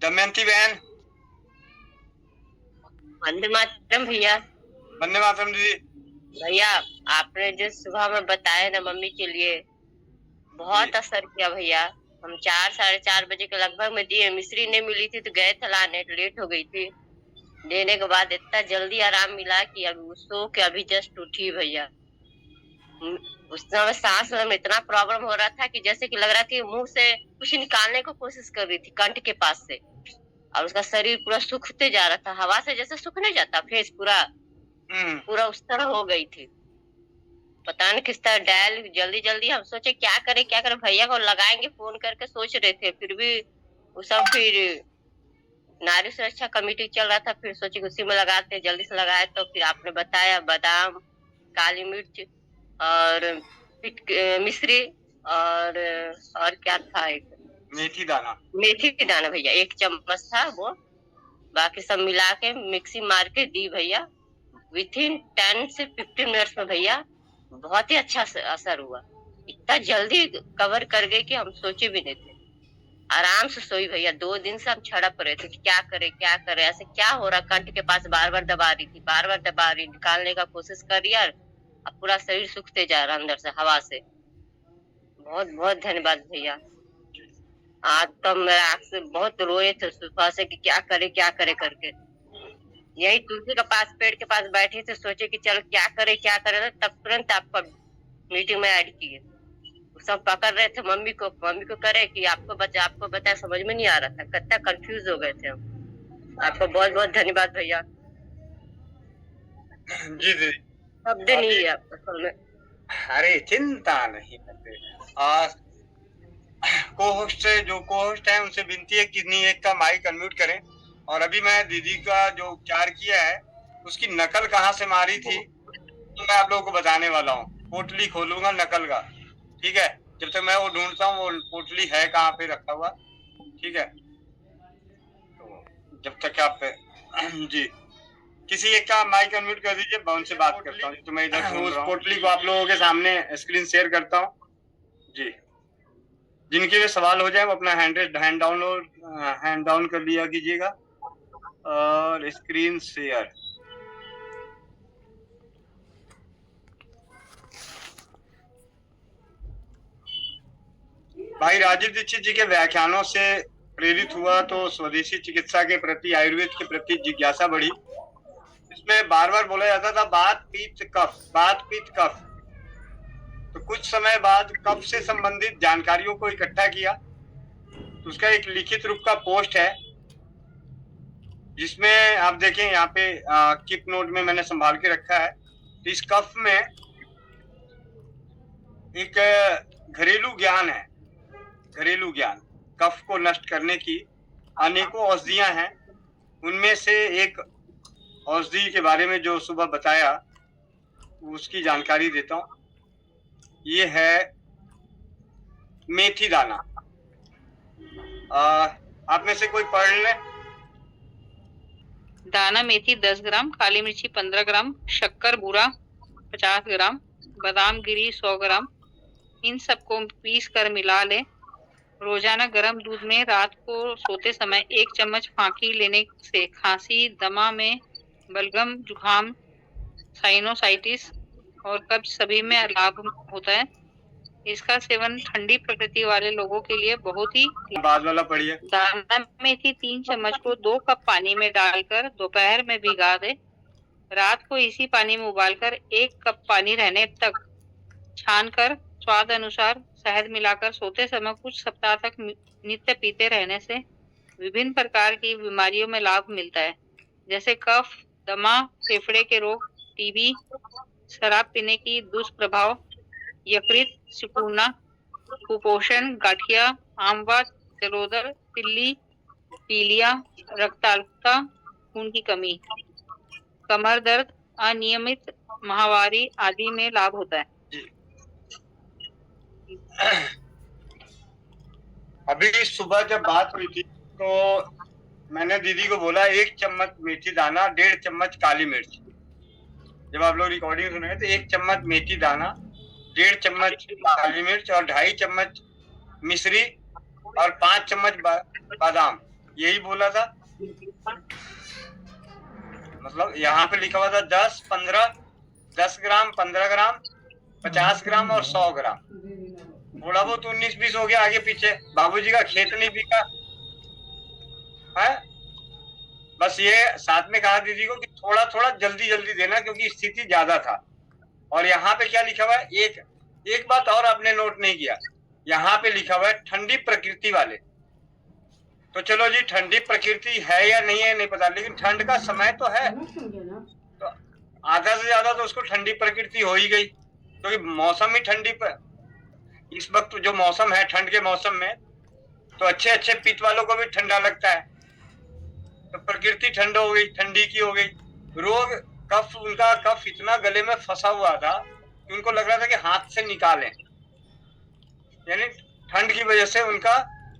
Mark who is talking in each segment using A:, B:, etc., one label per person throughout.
A: दमयंती बहन।
B: वंदे मातरम भैया।
A: वंदे मातरम दीदी।
B: भैया आपने जो सुबह में बताया ना मम्मी के लिए बहुत असर किया भैया। हम 4 साढ़े 4 बजे के लगभग में दिए, मिश्री नहीं मिली थी तो गए थे लाने, लेट हो गई थी। देने के बाद इतना जल्दी आराम मिला कि अभी सो के अभी जस्ट उठी भैया। उस समय सांस में इतना प्रॉब्लम हो रहा था कि जैसे कि लग रहा था मुंह से कुछ निकालने को कोशिश कर रही थी कंठ के पास से, और उसका शरीर पूरा सूखते जा रहा था, हवा से जैसे सूखने जाता फेस पूरा उस तरह हो गई थी। पता नहीं किस तरह डायल जल्दी जल्दी हम सोचे क्या करे भैया को लगाएंगे फोन करके सोच रहे थे, फिर भी वो सब फिर नारी सुरक्षा कमेटी चल रहा था, फिर सोचे उसी में लगाते, जल्दी से लगाए तो फिर आपने बताया बादाम, काली मिर्च और मिश्री और क्या था, एक मेथी दाना भैया 1 चम्मच था वो। बाकी सब मिला के मिक्सी मार के दी भैया। विथिन 10 से 15 मिनट्स में भैया बहुत ही अच्छा असर हुआ। इतना जल्दी कवर कर गए कि हम सोचे भी नहीं थे। आराम से सोई भैया। 2 दिन से हम छड़प रहे थे कि क्या करे ऐसे क्या हो रहा, कंठ के पास बार बार दबा रही थी, बार बार दबा रही, निकालने का कोशिश कर रही, अब पूरा शरीर सूखते जा रहा अंदर से हवा से। बहुत बहुत धन्यवाद भैया। आज तो मेरा आँख से बहुत रोए थे सुबह से कि क्या करे करके। यही तुलसी के पास, पेड़ के पास बैठे थे, सोचे कि चलो क्या करे, तब तुरंत आपको मीटिंग में ऐड किए। सब पकड़ रहे थे मम्मी को करे कि आपको बताया, समझ में नहीं आ रहा था, कितना कंफ्यूज हो गए थे हम। आपको बहुत बहुत धन्यवाद भैया।
A: जी दीदी।
B: शब्द नहीं है असल में।
A: अरे चिंता नहीं करते। को-होस्ट से जो को-होस्ट है उनसे विनती है कि नहीं एक का माइक अनम्यूट करें। और अभी मैं दीदी का जो उपचार किया है उसकी नकल कहाँ से मारी थी तो मैं आप लोगों को बताने वाला हूँ। पोटली खोलूंगा नकल का, ठीक है। जब तक मैं वो ढूंढता हूँ वो पोटली है कहाँ पे रखा हुआ, ठीक है। तो जब तक आप जी किसी एक का माइक अनम्यूट कर दीजिए, मैं उनसे बात करता हूँ। तो मैं इधर उस पोटली को आप लोगों के सामने स्क्रीन शेयर करता हूँ जी। जिनके भी सवाल हो जाए वो अपना हैंड डाउन कर लिया कीजिएगा और स्क्रीन शेयर। भाई राजीव दीक्षित जी के व्याख्यानों से प्रेरित हुआ तो स्वदेशी चिकित्सा के प्रति, आयुर्वेद के प्रति जिज्ञासा बढ़ी। इसमें बार बार बोला जाता था बात पित्त कफ। तो कुछ समय बाद कफ से संबंधित जानकारियों को इकट्ठा किया, तो उसका एक लिखित रूप का पोस्ट है जिसमें आप देखें यहाँ पे कीप नोट में मैंने संभाल के रखा है। तो इस कफ में एक घरेलू ज्ञान है, घरेलू ज्ञान कफ को नष्ट करने की अनेकों औषधियां हैं। उनमें से एक औषधि के बारे में जो सुबह बताया उसकी जानकारी देता हूँ। ये है मेथी दाना। आप में से कोई पढ़ ले।
C: दाना मेथी 10 ग्राम, काली मिर्ची 15 ग्राम, शक्कर बूरा 50 ग्राम, बादाम गिरी 100 ग्राम। इन सबको पीस कर मिला ले। रोजाना गर्म दूध में रात को सोते समय 1 चम्मच फांकी लेने से खांसी, दमा में बलगम, जुकाम, साइनोसाइटिस और कब्ज सभी में लाभ होता है। इसका सेवन ठंडी प्रकृति वाले लोगों के लिए बहुत ही।
A: बाद वाला पढ़िए।
C: दाना मेथी 3 चम्मच को 2 कप पानी में डालकर दोपहर में भिगा दे। रात को इसी पानी में उबालकर 1 कप पानी रहने तक छानकर स्वाद अनुसार शहद मिलाकर सोते समय कुछ सप्ताह तक नित्य पीते रहने से विभिन्न प्रकार की बीमारियों में लाभ मिलता है, जैसे कफ, दमा, फेफड़े के रोग, टीबी, शराब पीने की दुष्प्रभाव, यकृत, सिकुड़ना, कुपोषण, गठिया, आमवात, जलोदर, तिल्ली, पीलिया, रक्ताल्पता, खून की कमी, कमर दर्द, अनियमित माहवारी आदि में लाभ होता है।
A: अभी सुबह जब बात हुई थी तो मैंने दीदी को बोला 1 चम्मच मेथी दाना, 1.5 चम्मच काली मिर्च। जब आप लोग रिकॉर्डिंग सुनेंगे तो 1 चम्मच मेथी दाना, 1.5 चम्मच काली मिर्च और 2.5 चम्मच मिश्री और 5 चम्मच बादाम, यही बोला था। मतलब यहाँ पे लिखा हुआ था 10, 15, 10 ग्राम, 15 ग्राम, 50 ग्राम और 100 ग्राम। थोड़ा बहुत 19-20 हो गया आगे पीछे, बाबूजी का खेत नहीं बिका है। बस ये साथ में कहा दीदी को कि थोड़ा थोड़ा जल्दी जल्दी देना, क्योंकि स्थिति ज्यादा था। और यहाँ पे क्या लिखा हुआ है, एक बात और आपने नोट नहीं किया, यहाँ पे लिखा हुआ है ठंडी प्रकृति वाले। तो चलो जी, ठंडी प्रकृति है या नहीं है नहीं पता, लेकिन ठंड का समय तो है, तो आधा से ज्यादा तो उसको ठंडी प्रकृति हो ही गई, क्योंकि तो मौसम ही ठंडी पर इस वक्त जो मौसम है, ठंड के मौसम में तो अच्छे अच्छे पित्त वालों को भी ठंडा लगता है, तो प्रकृति ठंड हो गई, ठंडी की हो गई। रोग कफ, उनका कफ इतना गले में फंसा हुआ था कि उनको लग रहा था कि हाथ से निकालें, यानी ठंड की वजह से उनका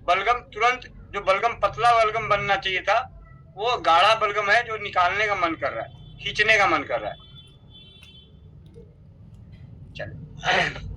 A: बलगम तुरंत, जो बलगम पतला बलगम बनना चाहिए था वो गाढ़ा बलगम है, जो निकालने का मन कर रहा है, खींचने का मन कर रहा है। चलो